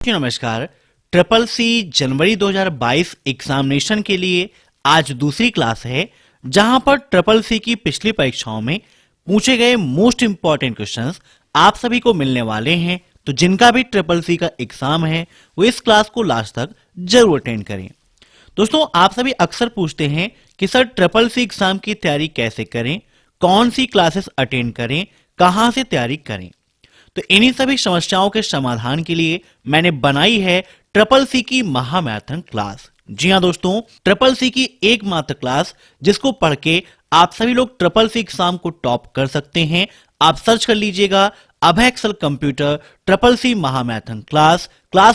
जी नमस्कार। Triple C जनवरी 2022 examination के लिए आज दूसरी क्लास है, जहां पर ट्रिपल सी की पिछली परीक्षाओं में पूछे गए मोस्ट इंपॉर्टेंट क्वेश्चंस आप सभी को मिलने वाले हैं। तो जिनका भी ट्रिपल सी का एग्जाम है वो इस क्लास को लास्ट तक जरूर अटेंड करें। दोस्तों, आप सभी अक्सर पूछते हैं कि सर ट्रिपल सी एग्जाम की तैयारी कैसे करें, कौन सी क्लासेस अटेंड करें, कहां से तैयारी करें। तो इन्हीं सभी समस्याओं के समाधान के लिए मैंने बनाई है ट्रिपल सी की महामैराथन क्लास। जी हां दोस्तों, ट्रिपल सी की एकमात्र क्लास जिसको पढ़ के आप सभी लोग ट्रिपल सी एग्जाम को टॉप कर सकते हैं। आप सर्च कर लीजिएगा Abhay Excel computer triple C महामैराथन क्लास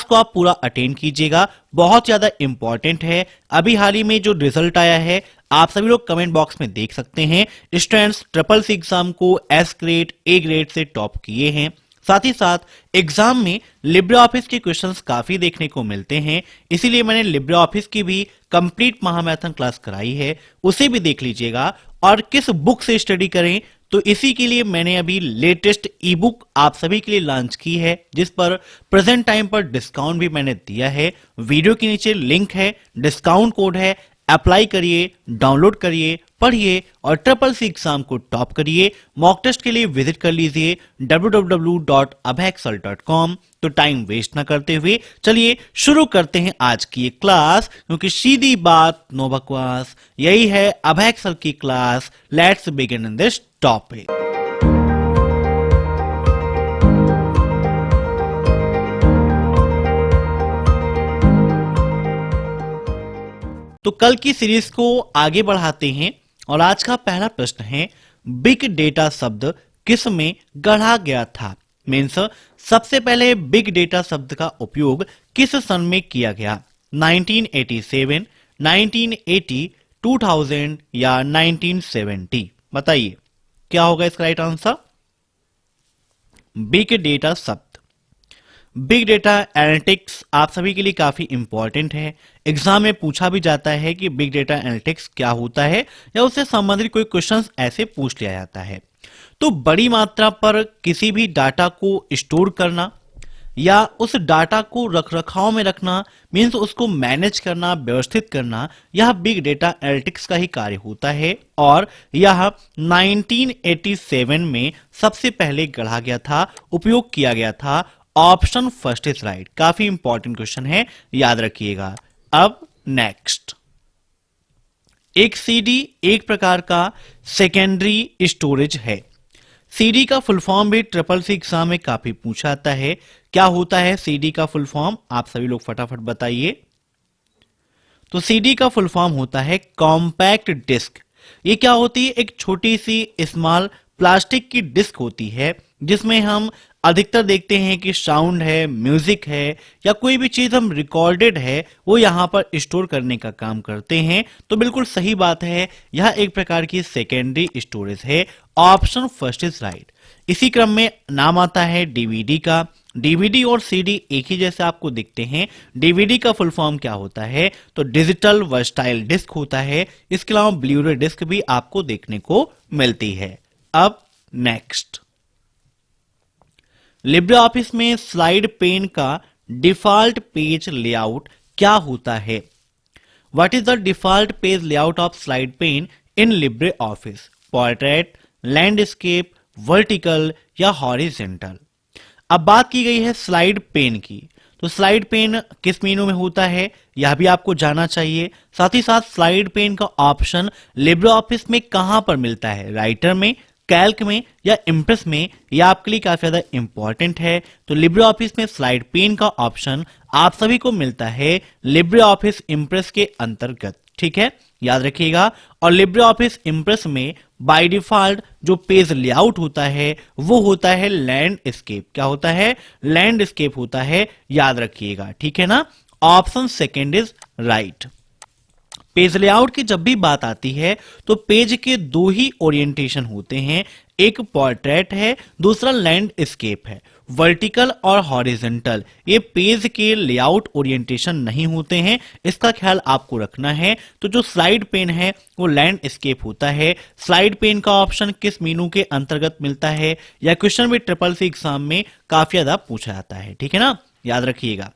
को आप पूरा अटेंड कीजिएगा। बहुत ज्यादा इंपॉर्टेंट है। अभी हाल ही में जो रिजल्ट आया है आप सभी लोग कमेंट बॉक्स में देख सकते हैं। स्टूडेंट्स ट्रिपल सी एग्जाम को एस ग्रेड ए ग्रेड से टॉप किए हैं। साथ ही साथ एग्जाम में लिब्रे ऑफिस के क्वेश्चंस काफी देखने को मिलते हैं, इसीलिए मैंने लिब्रे ऑफिस की भी कंप्लीट महामैराथन क्लास कराई है, उसे भी देख लीजिएगा। और किस बुक से स्टडी करें, तो इसी के लिए मैंने अभी लेटेस्ट ई बुक आप सभी के लिए लॉन्च की है, जिस पर प्रेजेंट टाइम पर डिस्काउंट भी मैंने दिया है। वीडियो के नीचे लिंक है, डिस्काउंट कोड है, अप्लाई करिए, डाउनलोड करिए, पढ़िए और ट्रिपल सी एग्जाम को टॉप करिए। मॉक टेस्ट के लिए विजिट कर लीजिए www.abhaexcel.com। तो टाइम वेस्ट ना करते हुए चलिए शुरू करते हैं आज की ये क्लास, क्योंकि सीधी बात नो बकवास, यही है अभय एक्सेल की class. Let's begin in this topic. तो कल की सीरीज को आगे बढ़ाते हैं और आज का पहला प्रश्न है, बिग डेटा शब्द किस में गढ़ा गया था। मीन्स सबसे पहले बिग डेटा शब्द का उपयोग किस सन में किया गया, 1987, 1980, 2000 या 1970। बताइए क्या होगा इसका राइट आंसर। बिग डेटा शब्द, बिग डेटा एनालिटिक्स आप सभी के लिए काफी इंपॉर्टेंट है। एग्जाम में पूछा भी जाता है कि बिग डेटा एनालिटिक्स क्या होता है, या उससे संबंधित कोई क्वेश्चंस ऐसे पूछ लिया जाता है। तो बड़ी मात्रा पर किसी भी डाटा को स्टोर करना या उस डाटा को रखरखाव में रखना, मीन्स उसको मैनेज करना, व्यवस्थित करना, यह बिग डेटा एनालिटिक्स का ही कार्य होता है। और यह 1987 में सबसे पहले गढ़ा गया था, उपयोग किया गया था। Option first is right. काफी इंपॉर्टेंट क्वेश्चन है, याद रखिएगा। अब नेक्स्ट, एक सीडी एक प्रकार का सेकेंडरी स्टोरेज है। सीडी का फुल फॉर्म भी ट्रिपल सी एग्जाम में काफी पूछा जाता है। क्या होता है सीडी का फुल फॉर्म, आप सभी लोग फटाफट बताइए। तो सीडी का फुल फॉर्म होता है कॉम्पैक्ट डिस्क। ये क्या होती है, एक छोटी सी स्मॉल प्लास्टिक की डिस्क होती है, जिसमें हम अधिकतर देखते हैं कि साउंड है, म्यूजिक है, या कोई भी चीज हम रिकॉर्डेड है वो यहाँ पर स्टोर करने का काम करते हैं। तो बिल्कुल सही बात है, यह एक प्रकार की सेकेंडरी स्टोरेज है। Option first is right. इसी क्रम में नाम आता है डीवीडी का। डीवीडी और सीडी एक ही जैसे आपको दिखते हैं। डीवीडी का फुल फॉर्म क्या होता है, तो डिजिटल वर्सटाइल डिस्क होता है। इसके अलावा ब्लूरे डिस्क भी आपको देखने को मिलती है। अब नेक्स्ट, लिब्रे ऑफिस में स्लाइड पेन का डिफॉल्ट पेज लेआउट क्या होता है। What is the default page layout of slide pain in Libre office, portrait, landscape, vertical या हॉरिजेंटल। अब बात की गई है स्लाइड पेन की, तो स्लाइड पेन किस मेनू में होता है यह भी आपको जानना चाहिए। साथ ही साथ स्लाइड पेन का ऑप्शन लिब्रे ऑफिस में कहां पर मिलता है, राइटर में, कैल्क में या इम्प्रेस में, यह आपके लिए काफी ज्यादा इंपॉर्टेंट है। तो लिब्रे ऑफिस में स्लाइड पेन का ऑप्शन आप सभी को मिलता है लिब्रे ऑफिस इम्प्रेस के अंतर्गत। ठीक है, याद रखिएगा। और लिब्रे ऑफिस इम्प्रेस में बाय डिफॉल्ट जो पेज लेआउट होता है वो होता है लैंडस्केप। क्या होता है, लैंडस्केप होता है, याद रखिएगा। ठीक है ना, option second is right. Page layout की जब भी बात आती है तो पेज के दो ही ओरिएंटेशन होते हैं, एक पोर्ट्रेट है, दूसरा लैंडस्केप है। वर्टिकल और हॉरिजॉन्टल ये पेज के लेआउट ओरिएंटेशन नहीं होते हैं, इसका ख्याल आपको रखना है। तो जो स्लाइड पेन है वो लैंडस्केप होता है। स्लाइड पेन का ऑप्शन किस मेनू के अंतर्गत मिलता है, या क्वेश्चन भी ट्रिपल सी एग्जाम में काफी ज्यादा पूछा जाता है। ठीक है ना, याद रखिएगा।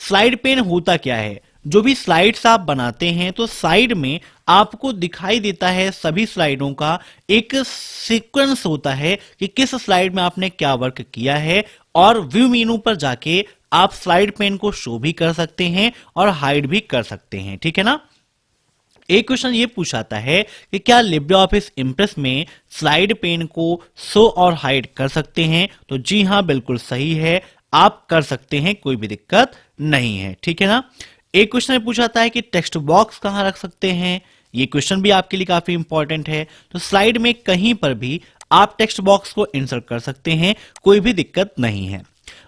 स्लाइड पेन होता क्या है? जो भी स्लाइड्स आप बनाते हैं तो साइड में आपको दिखाई देता है सभी स्लाइडों का एक सीक्वेंस होता है कि किस स्लाइड में आपने क्या वर्क किया है, और व्यू मेनू पर जाके आप स्लाइड पेन को शो भी कर सकते हैं और हाइड भी कर सकते हैं, ठीक है ना। एक क्वेश्चन ये पूछाता है कि क्या लिब्रे ऑफिस इंप्रेस में स्लाइड पेन को शो और हाइड कर सकते हैं? तो जी हां, बिल्कुल सही है, आप कर सकते हैं, कोई भी दिक्कत नहीं है, ठीक है ना। एक क्वेश्चन पूछाता है कि टेक्स्ट बॉक्स कहां रख सकते हैं? ये क्वेश्चन भी आपके लिए काफी इंपॉर्टेंट है। तो स्लाइड में कहीं पर भी आप टेक्स्ट बॉक्स को इंसर्ट कर सकते हैं, कोई भी दिक्कत नहीं है।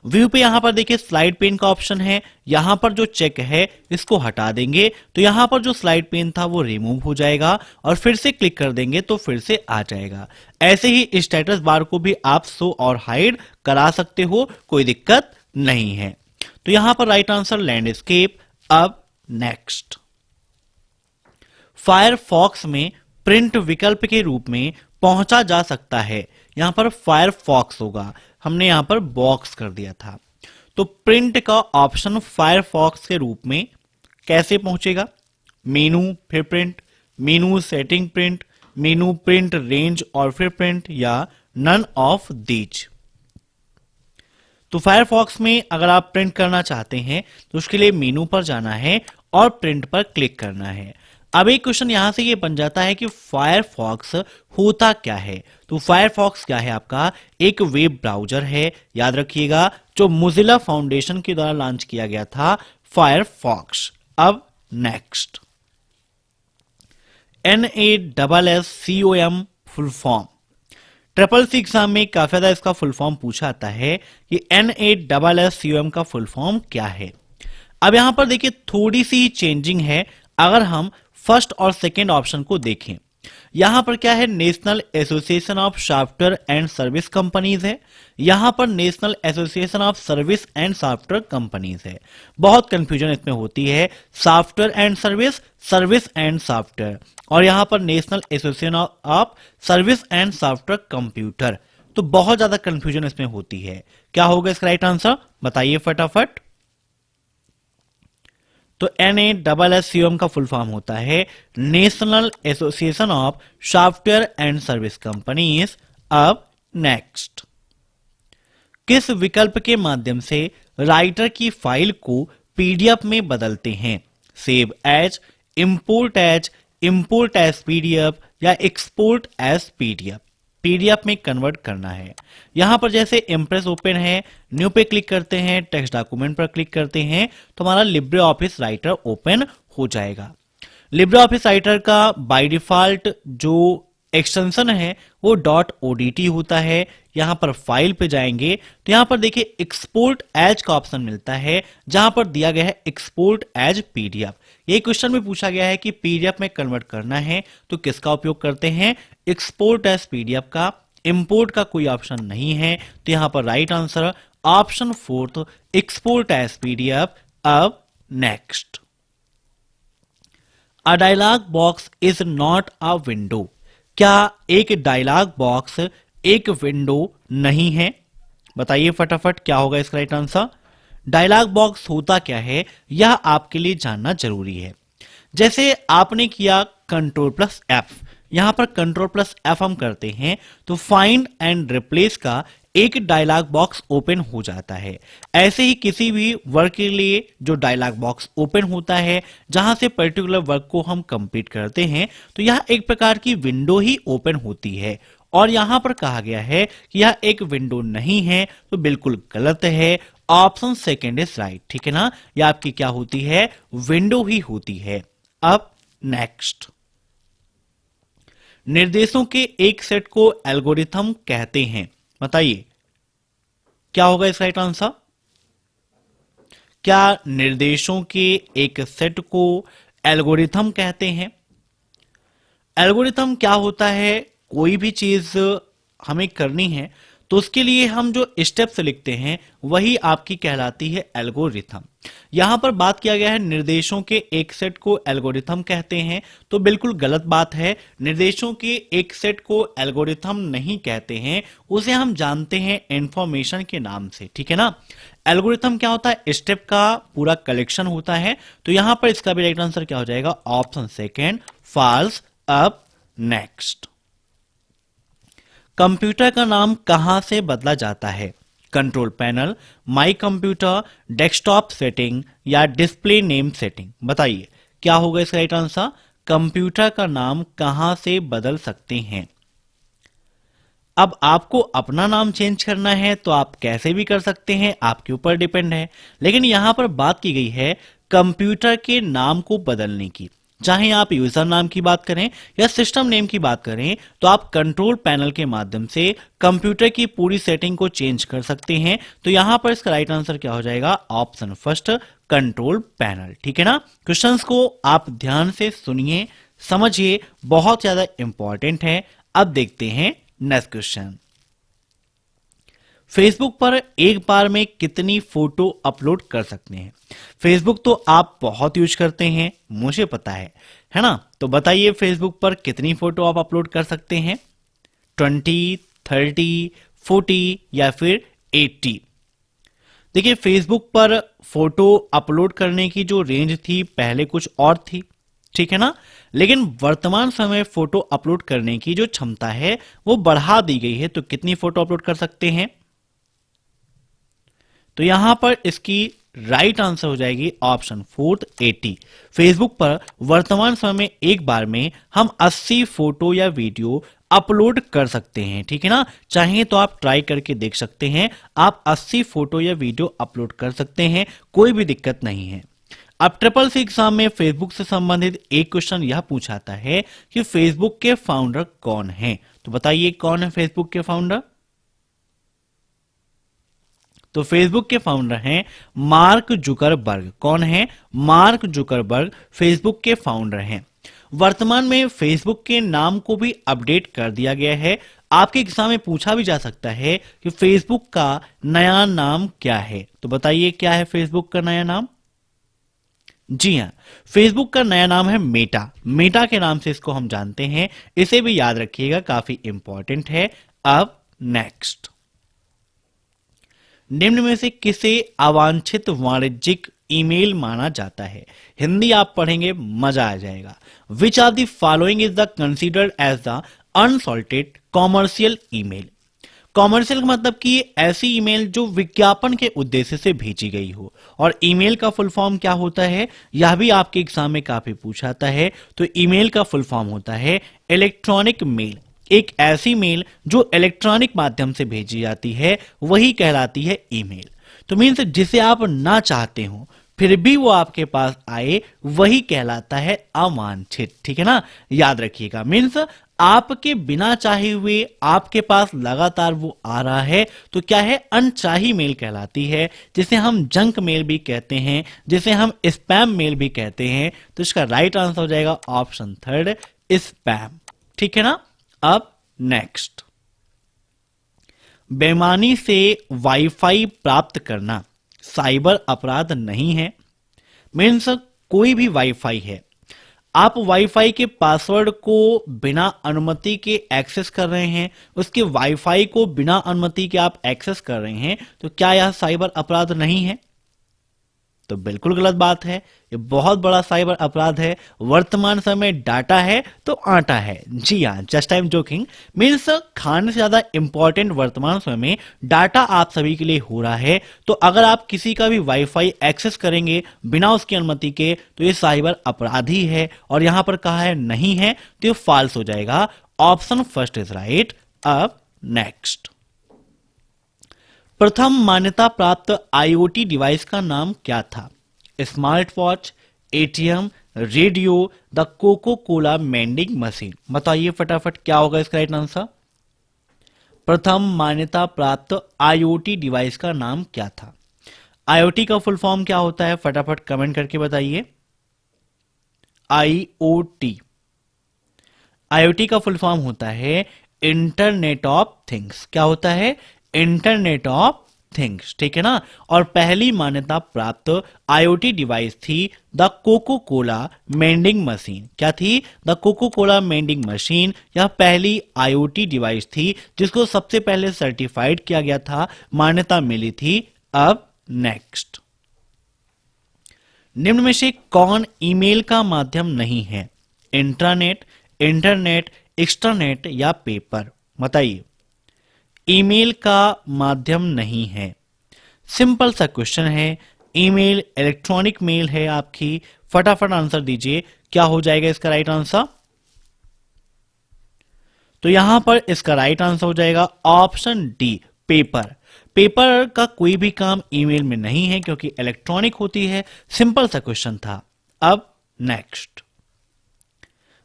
व्यू पे यहां पर देखिए स्लाइड पेन का ऑप्शन है, यहां पर जो चेक है इसको हटा देंगे तो यहां पर जो स्लाइड पेन था वो रिमूव हो जाएगा, और फिर से क्लिक कर देंगे तो फिर से आ जाएगा। ऐसे ही स्टेटस बार को भी आप शो और हाइड करा सकते हो, कोई दिक्कत नहीं है। तो यहां पर राइट आंसर लैंडस्केप। अब नेक्स्ट, फायरफॉक्स में प्रिंट विकल्प के रूप में पहुंचा जा सकता है। यहां पर फायरफॉक्स होगा, हमने यहां पर बॉक्स कर दिया था। तो प्रिंट का ऑप्शन फायरफॉक्स के रूप में कैसे पहुंचेगा? मेनू फिर प्रिंट, मेनू सेटिंग प्रिंट, मेनू प्रिंट रेंज और फिर प्रिंट, या नन ऑफ दीज। तो फायरफॉक्स में अगर आप प्रिंट करना चाहते हैं तो उसके लिए मेनू पर जाना है और प्रिंट पर क्लिक करना है। अब एक क्वेश्चन यहां से ये बन जाता है कि फायरफॉक्स होता क्या है? तो फायरफॉक्स क्या है? आपका एक वेब ब्राउजर है, याद रखिएगा, जो मोजिला फाउंडेशन के द्वारा लॉन्च किया गया था, फायरफॉक्स। अब next, NASSCOM full form. SSC exam में काफी ज्यादा इसका फुल फॉर्म पूछा आता है कि NASSCOM का फुल फॉर्म क्या है। अब यहां पर देखिए थोड़ी सी चेंजिंग है। अगर हम फर्स्ट और सेकेंड ऑप्शन को देखें, यहां पर क्या है, national association of software and service companies है, यहां पर national association of service and software companies है। बहुत कंफ्यूजन इसमें होती है, software and service, service and software, और यहां पर national association of service and software computer. तो बहुत ज्यादा कंफ्यूजन इसमें होती है। क्या होगा इसका राइट आंसर, बताइए फटाफट। तो NASSCOM का फुल फॉर्म होता है national association of software and service companies. अब नेक्स्ट, किस विकल्प के माध्यम से राइटर की फाइल को PDF में बदलते हैं? Save as, import as PDF, या एक्सपोर्ट एज PDF। PDF में कन्वर्ट करना है। यहां पर जैसे इंप्रेस ओपन है, न्यू पे क्लिक करते हैं, टेक्स्ट डॉक्यूमेंट पर क्लिक करते हैं तो हमारा लिब्रे ऑफिस राइटर ओपन हो जाएगा। लिब्रे ऑफिस राइटर का बाय डिफॉल्ट जो एक्सटेंशन है वो .odt होता है। यहां पर फाइल पे जाएंगे तो यहां पर देखिए एक्सपोर्ट एज का ऑप्शन मिलता है, जहां पर दिया गया है एक्सपोर्ट एज PDF। ये क्वेश्चन में पूछा गया है कि PDF में कन्वर्ट करना है तो किसका उपयोग करते हैं? एक्सपोर्ट एज PDF का। इंपोर्ट का कोई ऑप्शन नहीं है, तो यहां पर right answer option 4, export as PDF। अब next, a dialog box is not a window. क्या एक डायलॉग बॉक्स एक विंडो नहीं है? बताइए फटाफट, क्या होगा इसका राइट आंसर। डायलॉग बॉक्स होता क्या है, यह आपके लिए जानना जरूरी है। जैसे आपने किया Ctrl+F, यहां पर Ctrl+F हम करते हैं तो फाइंड एंड रिप्लेस का एक डायलॉग बॉक्स ओपन हो जाता है। ऐसे ही किसी भी वर्क के लिए जो डायलॉग बॉक्स ओपन होता है, जहां से पर्टिकुलर वर्क को हम कंप्लीट करते हैं, तो यह एक प्रकार की विंडो ही ओपन होती है। और यहां पर कहा गया है कि यह एक विंडो नहीं है, तो बिल्कुल गलत है। ऑप्शन सेकेंड इज राइट, ठीक है ना। यह आपकी क्या होती है, विंडो ही होती है। अब नेक्स्ट, निर्देशों के एक सेट को एल्गोरिथम कहते हैं। बताइए क्या होगा इसका राइट आंसर। क्या निर्देशों के एक सेट को एल्गोरिथम कहते हैं? एल्गोरिथम क्या होता है, कोई भी चीज हमें करनी है तो उसके लिए हम जो स्टेप्स लिखते हैं वही आपकी कहलाती है एल्गोरिथम। यहां पर बात किया गया है निर्देशों के एक सेट को एल्गोरिथम कहते हैं, तो बिल्कुल गलत बात है। निर्देशों के एक सेट को एल्गोरिथम नहीं कहते हैं, उसे हम जानते हैं इंफॉर्मेशन के नाम से, ठीक है ना। एल्गोरिथम क्या होता है? स्टेप का पूरा कलेक्शन होता है। तो यहां पर इसका भी राइट आंसर क्या हो जाएगा? Option second, false. अब नेक्स्ट, कंप्यूटर का नाम कहां से बदला जाता है? Control panel, my computer, desktop setting या डिस्प्ले नेम सेटिंग? बताइए क्या होगा इसका राइट आंसर? कंप्यूटर का नाम कहां से बदल सकते हैं? अब आपको अपना नाम चेंज करना है तो आप कैसे भी कर सकते हैं, आपके ऊपर डिपेंड है। लेकिन यहां पर बात की गई है कंप्यूटर के नाम को बदलने की। चाहे आप यूजर नाम की बात करें या सिस्टम नेम की बात करें, तो आप कंट्रोल पैनल के माध्यम से कंप्यूटर की पूरी सेटिंग को चेंज कर सकते हैं। तो यहां पर इसका राइट आंसर क्या हो जाएगा? Option first, control panel. ठीक है ना? क्वेश्चंस को आप ध्यान से सुनिए, समझिए, बहुत ज्यादा इंपॉर्टेंट है। अब देखते हैं नेक्स्ट क्वेश्चन। फेसबुक पर एक बार में कितनी फोटो अपलोड कर सकते हैं? फेसबुक तो आप बहुत यूज करते हैं, मुझे पता है ना? तो बताइए फेसबुक पर कितनी फोटो आप अपलोड कर सकते हैं? 20, 30, 40 या फिर 80? देखिए फेसबुक पर फोटो अपलोड करने की जो रेंज थी पहले कुछ और थी, ठीक है ना? लेकिन वर्तमान समय फोटो अपलोड करने की जो क्षमता है वो बढ़ा दी गई है। तो कितनी फोटो अपलोड कर सकते हैं? तो यहां पर इसकी राइट आंसर हो जाएगी ऑप्शन फोर्थ, 80। फेसबुक पर वर्तमान समय में एक बार में हम 80 फोटो या वीडियो अपलोड कर सकते हैं। ठीक है ना? चाहे तो आप ट्राई करके देख सकते हैं, आप 80 फोटो या वीडियो अपलोड कर सकते हैं, कोई भी दिक्कत नहीं है। अब ट्रिपल सी एग्जाम में फेसबुक से संबंधित एक क्वेश्चन यह पूछाता है कि फेसबुक के फाउंडर कौन हैं? तो बताइए कौन है फेसबुक के फाउंडर? तो फेसबुक के फाउंडर हैं मार्क जुकरबर्ग। कौन है? मार्क जुकरबर्ग फेसबुक के फाउंडर हैं। वर्तमान में फेसबुक के नाम को भी अपडेट कर दिया गया है। आपके एग्जाम में पूछा भी जा सकता है कि फेसबुक का नया नाम क्या है? तो बताइए क्या है फेसबुक का नया नाम? जी हां, फेसबुक का नया नाम है मेटा। मेटा के नाम से इसको हम जानते हैं, इसे भी याद रखिएगा, काफी इंपॉर्टेंट है। अब नेक्स्ट, निम्न में से किसे अवांछित वाणिज्यिक ईमेल माना जाता है? हिंदी आप पढ़ेंगे मजा आ जाएगा। Which are the following is the considered as the unsolicited commercial email? Commercial का मतलब कि ऐसी ईमेल जो विज्ञापन के उद्देश्य से भेजी गई हो। और ईमेल का फुल फॉर्म क्या होता है, यह भी आपके एग्जाम में काफी पूछाता है। तो ईमेल का फुल फॉर्म होता है इलेक्ट्रॉनिक मेल। एक ऐसी मेल जो इलेक्ट्रॉनिक माध्यम से भेजी जाती है वही कहलाती है ईमेल। तो मीन्स जिसे आप ना चाहते हो फिर भी वो आपके पास आए वही कहलाता है अवांछित। ठीक है ना? याद रखिएगा, मीन्स आपके बिना चाहे हुए आपके पास लगातार वो आ रहा है तो क्या है? अनचाही मेल कहलाती है, जिसे हम जंक मेल भी कहते हैं, जिसे हम स्पैम मेल भी कहते हैं। तो इसका राइट आंसर हो जाएगा ऑप्शन थर्ड, स्पैम। ठीक है ना? अब नेक्स्ट, बेईमानी से वाईफाई प्राप्त करना साइबर अपराध नहीं है? मीन्स कोई भी वाईफाई है, आप वाईफाई के पासवर्ड को बिना अनुमति के एक्सेस कर रहे हैं, उसके वाईफाई को बिना अनुमति के आप एक्सेस कर रहे हैं, तो क्या यह साइबर अपराध नहीं है? तो बिल्कुल गलत बात है, ये बहुत बड़ा साइबर अपराध है। वर्तमान समय डाटा है तो आटा है। जी हाँ, just I am joking. Means खाने से ज्यादा इंपॉर्टेंट वर्तमान समय में डाटा आप सभी के लिए हो रहा है। तो अगर आप किसी का भी वाईफाई एक्सेस करेंगे बिना उसकी अनुमति के तो ये साइबर अपराध ही है। और यहां पर कहा है नहीं है तो ये फॉल्स हो जाएगा। Option first is right. अब नेक्स्ट, प्रथम मान्यता प्राप्त आईओटी डिवाइस का नाम क्या था? Smart watch, ATM, radio, the Coca Cola vending machine? बताइए फटाफट क्या होगा इसका राइट आंसर? प्रथम मान्यता प्राप्त आईओटी डिवाइस का नाम क्या था? आईओटी का फुल फॉर्म क्या होता है? फटाफट कमेंट करके बताइए। आईओटी, आईओटी का फुल फॉर्म होता है इंटरनेट ऑफ थिंग्स। क्या होता है? Internet of things. ठीक है ना? और पहली मान्यता प्राप्त आईओटी डिवाइस थी the Coca Cola vending machine. क्या थी? The Coca Cola vending machine. यह पहली आईओटी डिवाइस थी जिसको सबसे पहले सर्टिफाइड किया गया था, मान्यता मिली थी। अब नेक्स्ट। निम्न में से कौन ईमेल का माध्यम नहीं है? इंट्रानेट, इंटरनेट, एक्स्ट्रानेट या पेपर? बताइए। ईमेल का माध्यम नहीं है, सिंपल सा क्वेश्चन है। ईमेल इलेक्ट्रॉनिक मेल है आपकी। फटाफट आंसर दीजिए, क्या हो जाएगा इसका राइट आंसर? तो यहां पर इसका राइट आंसर हो जाएगा ऑप्शन डी, पेपर। पेपर का कोई भी काम ईमेल में नहीं है क्योंकि इलेक्ट्रॉनिक होती है। सिंपल सा क्वेश्चन था। अब नेक्स्ट।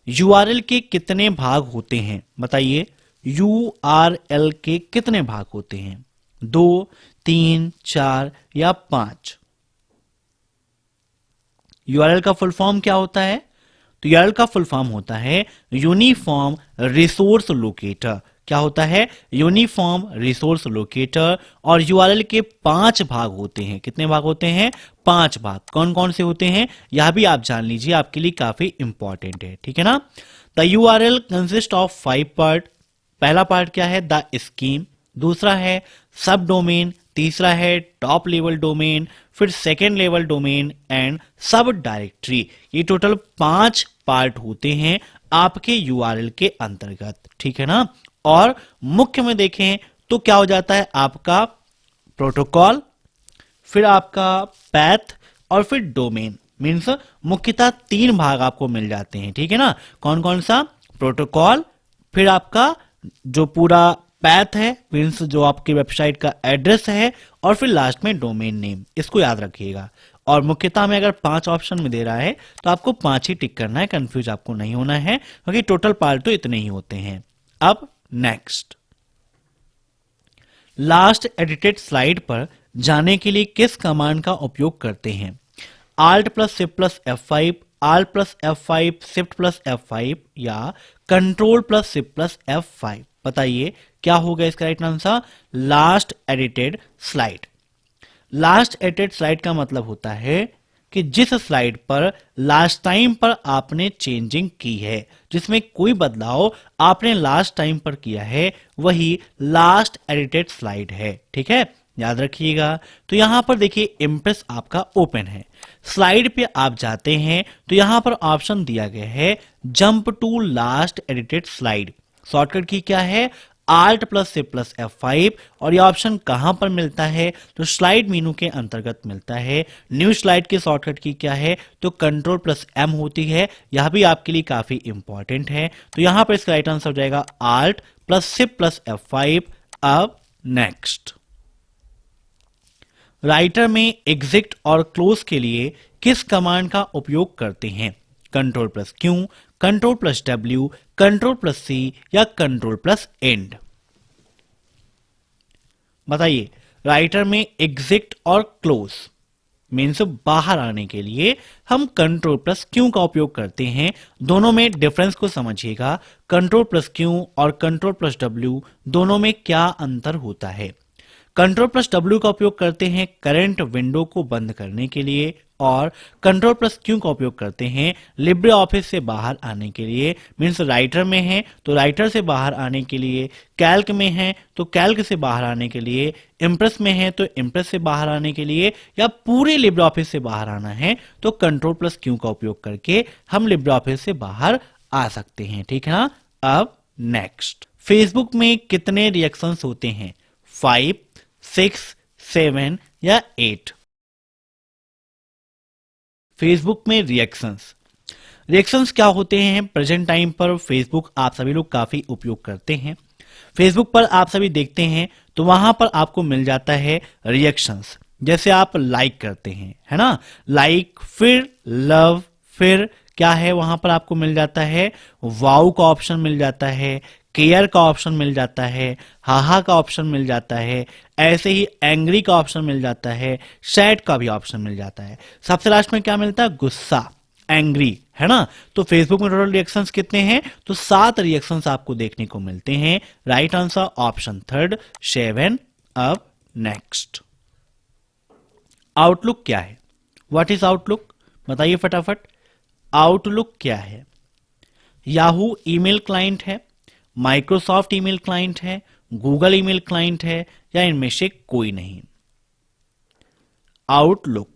यूआरएल के कितने भाग होते हैं? बताइए। यूआरएल के कितने भाग होते हैं? 2, 3, 4 या 5? यूआरएल का फुल फॉर्म क्या होता है? तो यूआरएल का फुल फॉर्म होता है यूनिफॉर्म रिसोर्स लोकेटर। क्या होता है? Uniform resource locator. और यूआरएल के 5 भाग होते हैं। कितने भाग होते हैं? 5 भाग। कौन कौन से होते हैं यह भी आप जान लीजिए, आपके लिए काफी इंपॉर्टेंट है, ठीक है ना। The URL consist of 5 part. पहला पार्ट क्या है? The scheme. दूसरा है सब डोमेन। तीसरा है टॉप लेवल डोमेन। फिर सेकेंड लेवल डोमेन एंड सब डायरेक्टरी। ये टोटल 5 पार्ट होते हैं आपके यूआरएल के अंतर्गत, ठीक है ना। और मुख्य में देखें तो क्या हो जाता है? आपका प्रोटोकॉल, फिर आपका पैथ और फिर डोमेन। मीन्स मुख्यतः 3 भाग आपको मिल जाते हैं, ठीक है ना। कौन कौन सा? प्रोटोकॉल, फिर आपका जो पूरा पैथ है, मीन्स जो आपकी वेबसाइट का एड्रेस है, और फिर लास्ट में डोमेन नेम। इसको याद रखिएगा। और मुख्यतः में अगर 5 ऑप्शन में दे रहा है तो आपको 5 ही टिक करना है, कंफ्यूज आपको नहीं होना है क्योंकि टोटल पार्ट तो इतने ही होते हैं। अब नेक्स्ट। लास्ट एडिटेड स्लाइड पर जाने के लिए किस कमांड का उपयोग करते हैं? Alt plus Shift plus F5, Alt plus F5, Shift plus F5 या Control plus Shift plus F5? बताइए क्या होगा इसका right answer? Last edited slide. Last edited slide का मतलब होता है कि जिस स्लाइड पर लास्ट टाइम पर आपने चेंजिंग की है, जिसमें कोई बदलाव आपने लास्ट टाइम पर किया है, वही लास्ट एडिटेड स्लाइड है, ठीक है, याद रखिएगा। तो यहां पर देखिए इम्प्रेस आपका ओपन है। स्लाइड पे आप जाते हैं तो यहां पर ऑप्शन दिया गया है jump to last edited slide. Shortcut की क्या है? Alt plus Shift plus F5। और यह ऑप्शन कहां पर मिलता है? तो स्लाइड मेनू के अंतर्गत मिलता है। न्यू स्लाइड की शॉर्टकट की क्या है? तो कंट्रोल प्लस M होती है। यह भी आपके लिए काफी इंपॉर्टेंट है। तो यहां पर इसका राइट आंसर हो जाएगा Alt plus Shift plus F5। अब नेक्स्ट। राइटर में एग्जिट और क्लोज के लिए किस कमांड का उपयोग करते हैं? Control plus Q, control plus W, control plus C या कंट्रोल प्लस एंड? बताइए। राइटर में एग्जिट और क्लोज मीन्स बाहर आने के लिए हम कंट्रोल प्लस Q का उपयोग करते हैं। दोनों में डिफरेंस को समझिएगा। कंट्रोल प्लस Q और कंट्रोल प्लस W दोनों में क्या अंतर होता है? कंट्रोल प्लस W का उपयोग करते हैं करंट विंडो को बंद करने के लिए, और कंट्रोल प्लस Q का उपयोग करते हैं लिब्रे ऑफिस से बाहर आने के लिए। मीन्स राइटर में है तो राइटर से बाहर आने के लिए, कैल्क में है तो कैल्क से बाहर आने के लिए, इम्प्रेस में है तो इम्प्रेस से बाहर आने के लिए, या पूरे लिब्रे ऑफिस से बाहर आना है तो कंट्रोल प्लस Q का उपयोग करके हम लिब्रे ऑफिस से बाहर आ सकते हैं, ठीक है ना। अब नेक्स्ट। फेसबुक में कितने रिएक्शंस होते हैं? 5, 6, 7 या 8? फेसबुक में रिएक्शंस क्या होते हैं? प्रेजेंट टाइम पर फेसबुक आप सभी लोग काफी उपयोग करते हैं। फेसबुक पर आप सभी देखते हैं तो वहां पर आपको मिल जाता है रिएक्शंस। जैसे आप लाइक करते हैं, है ना, लाइक, फिर लव, फिर क्या है वहां पर आपको मिल जाता है वाउ का ऑप्शन मिल जाता है, केयर का ऑप्शन मिल जाता है, हाहा का ऑप्शन मिल जाता है, ऐसे ही एंग्री का ऑप्शन मिल जाता है, सैड का भी ऑप्शन मिल जाता है। सबसे लास्ट में क्या मिलता है? गुस्सा, एंग्री, है ना। तो फेसबुक में टोटल रिएक्शंस कितने हैं? तो 7 रिएक्शंस आपको देखने को मिलते हैं। Right answer option third 7। अब नेक्स्ट। आउटलुक क्या है? What is outlook? बताइए फटाफट। आउटलुक क्या है? याहू ईमेल क्लाइंट है, माइक्रोसॉफ्ट ईमेल क्लाइंट है, गूगल ईमेल क्लाइंट है, या इनमें से कोई नहीं? आउटलुक।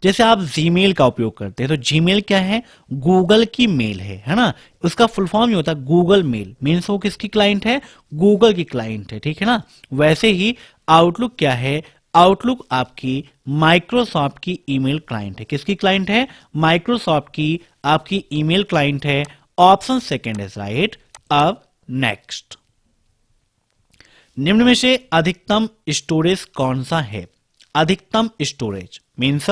जैसे आप जीमेल का उपयोग करते हैं तो जीमेल क्या है, गूगल की मेल है ना। उसका फुल फॉर्म ये होता है गूगल मेल, मीन्स वो किसकी क्लाइंट है, गूगल की क्लाइंट है, ठीक है ना। वैसे ही आउटलुक क्या है, आउटलुक आपकी माइक्रोसॉफ्ट की ईमेल क्लाइंट है। किसकी क्लाइंट है, माइक्रोसॉफ्ट की आपकी ईमेल क्लाइंट है। Option second is right. अब नेक्स्ट, निम्न में से अधिकतम स्टोरेज कौन सा है। अधिकतम स्टोरेज मीन्स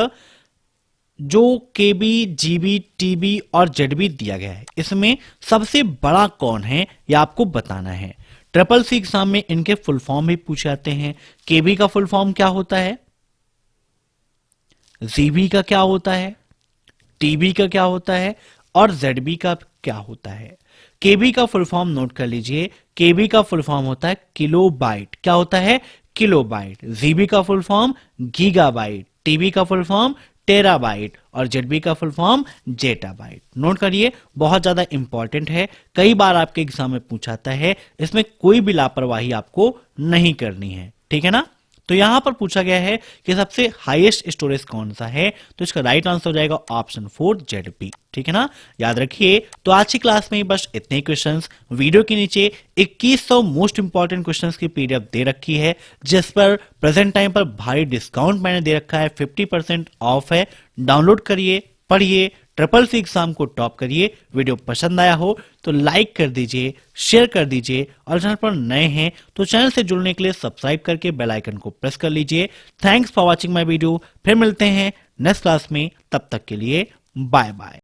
जो केबी, जीबी, टीबी और जेडबी दिया गया है, इसमें सबसे बड़ा कौन है यह आपको बताना है। ट्रिपल सी एग्जाम में इनके फुल फॉर्म भी पूछे जाते हैं। केबी का फुल फॉर्म क्या होता है, जीबी का क्या होता है, टीबी का क्या होता है और जेडबी का क्या होता है। केबी का फुल फॉर्म नोट कर लीजिए, केबी का फुल फॉर्म होता है किलोबाइट। क्या होता है, किलोबाइट। जीबी का फुल फॉर्म गीगाबाइट, टीबी का फुल फॉर्म टेराबाइट और जेडबी का फुल फॉर्म जेटाबाइट। नोट करिए, बहुत ज्यादा इंपॉर्टेंट है, कई बार आपके एग्जाम में पूछाता है, इसमें कोई भी लापरवाही आपको नहीं करनी है, ठीक है ना। तो यहां पर पूछा गया है कि सबसे हाईएस्ट स्टोरेज कौन सा है, तो इसका राइट आंसर हो जाएगा ऑप्शन 4 जेडपी, ठीक है ना। याद रखिए, तो आज की क्लास में बस इतने क्वेश्चंस। वीडियो के नीचे 2100 मोस्ट इंपॉर्टेंट क्वेश्चंस की पीडीएफ दे रखी है, जिस पर प्रेजेंट टाइम पर भारी डिस्काउंट मैंने दे रखा है, 50% ऑफ है। डाउनलोड करिए, पढ़िए, ट्रिपल सी एग्जाम को टॉप करिए। वीडियो पसंद आया हो तो लाइक कर दीजिए, शेयर कर दीजिए और चैनल पर नए हैं तो चैनल से जुड़ने के लिए सब्सक्राइब करके बेल आइकन को प्रेस कर लीजिए। Thanks for watching my video. फिर मिलते हैं नेक्स्ट क्लास में, तब तक के लिए बाय बाय।